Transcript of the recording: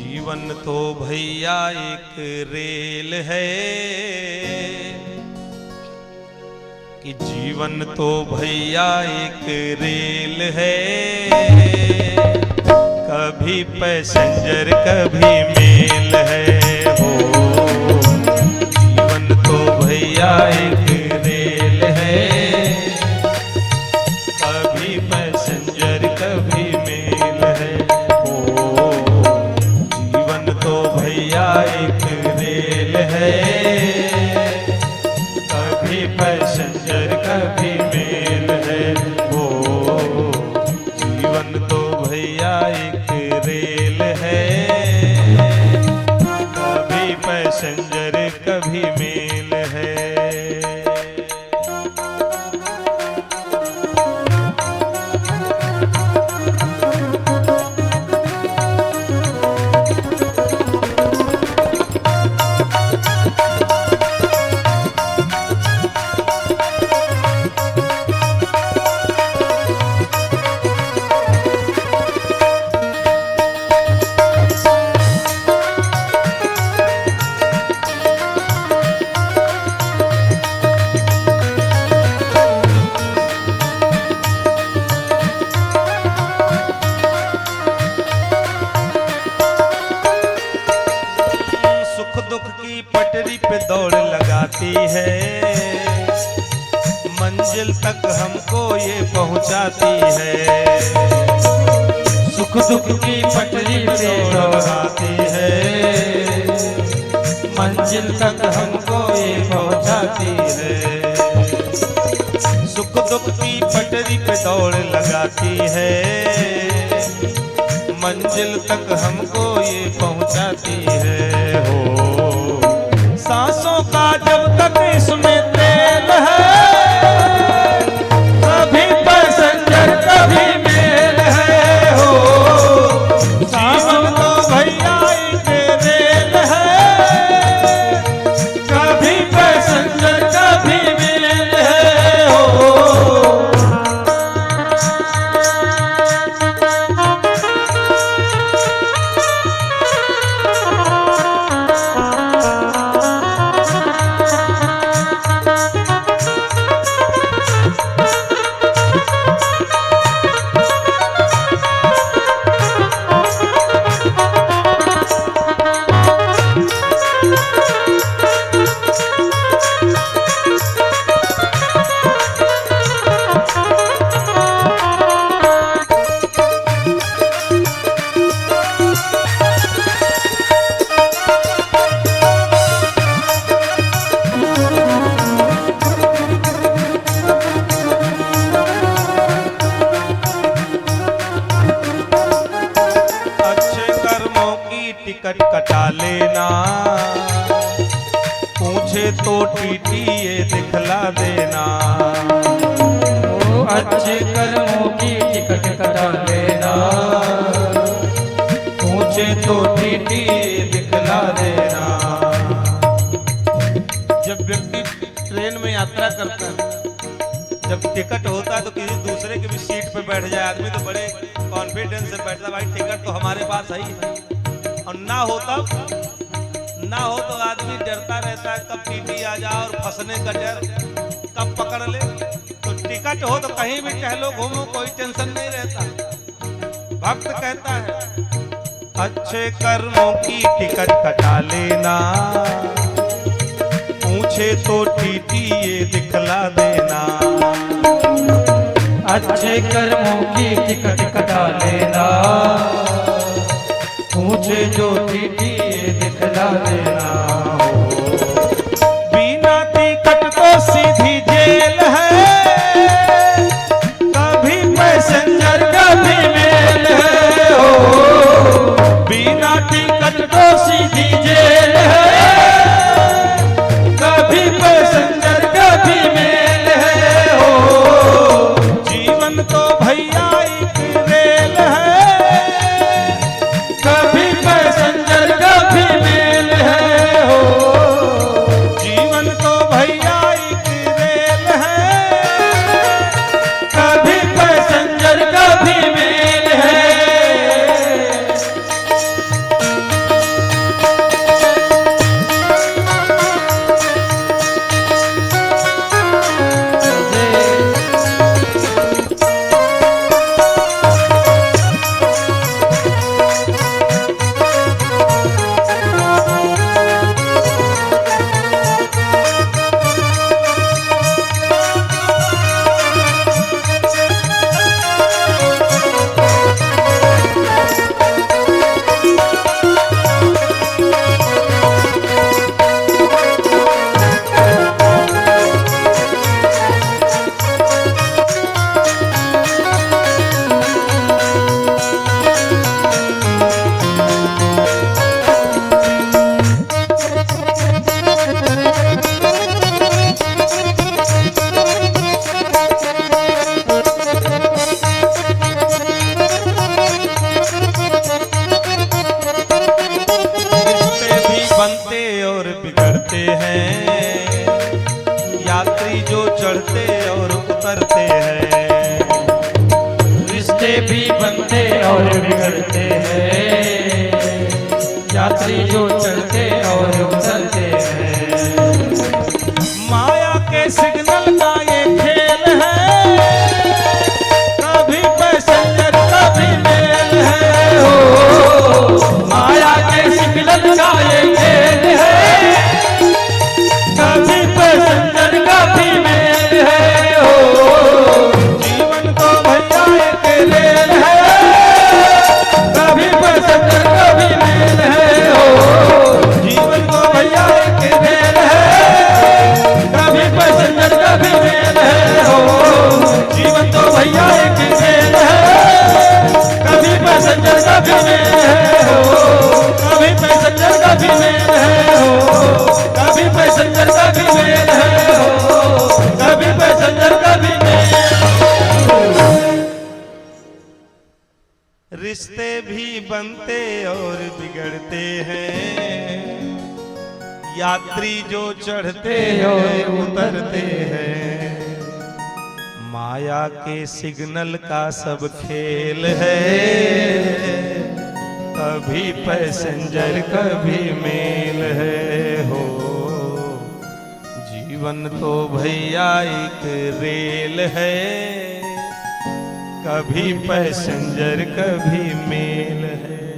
जीवन तो भैया एक रेल है कि जीवन तो भैया एक रेल है। कभी पैसेंजर कभी मेल है हो। जीवन तो भैया एक रेल है, कभी पैसेंजर कभी मेल है हो। जीवन तो भैया एक रेल है, कभी पैसेंजर कभी मेल है हो। जीवन तो भैया एक रेल है, कभी पैसेंजर कभी मेल है। दुख की पटरी पे दौड़ लगाती है, मंजिल तक हमको ये पहुंचाती है। सुख दुख की पटरी पे दौड़ लगाती है, मंजिल तक हमको ये पहुंचाती है। सुख दुख की पटरी पे दौड़ लगाती है, मंजिल तक हमको ये पहुंचाती है हो। सांसों का जब तक इसमें तेल है, कभी पैसेंजर कभी मेल है हो। सांसों तो भैया एक रेल है, कभी पैसेंजर कभी मेल है हो। टिकट कटा लेना, पूछे तो टीटी ये दिखला देना। ओ अच्छे कर्मों की टिकट कटा लेना, पूछे तो टीटी ये दिखला देना। जब व्यक्ति ट्रेन में यात्रा करता है, जब टिकट होता है तो किसी दूसरे की भी सीट पे बैठ जाए आदमी तो बड़े कॉन्फिडेंस से बैठता, भाई टिकट तो हमारे पास है ही। और ना हो तो आदमी डरता रहता है कब टीटी आ जाए और फंसने का डर कब पकड़ ले। तो टिकट हो तो कहीं भी टहलो घूमो कोई टेंशन नहीं रहता। भक्त कहता है अच्छे कर्मों की टिकट कटा लेना, पूछे तो टीटी ये दिखला देना। अच्छे कर्मों की टिकट कटा लेना, पूछे जो टीटी ये दिखला देना हो। बिना टिकट तो सीधी जेल है, कभी पैसेंजर कभी मेल है हो। बिना टिकट तो सीधी जेल है, कभी पैसेंजर कभी मेल है हो। जीवन तो भैया एक रेल है, कभी पैसेंजर कभी मेल है हो। और बिगड़ते हैं, यात्री जो चढ़ते और उतरते हैं। माया के सिग्नल का ये खेल है, कभी पैसेंजर कभी मेल है। हो माया के सिग्नल का ये खेल है, कभी पैसेंजर कभी मेल है। हो जीवन तो भैया एक रेल है, कभी पैसेंजर कभी मेल है। हो जीवन तो भैया एक रेल है, कभी पैसेंजर कभी मेल है। हो जीवन तो भैया एक रेल है, कभी पैसेंजर कभी मेल है। हो कभी पैसेंजर कभी मेल है। कभी पैसेंजर कभी मेल है। हो कभी पैसेंजर कभी मेल। रिश्ते भी बनते और बिगड़ते हैं, यात्री जो चढ़ते और उतरते हैं। माया के सिग्नल का सब खेल है, कभी पैसेंजर कभी मेल है। हो जीवन तो भैया एक रेल है, कभी पैसेंजर कभी मेल है।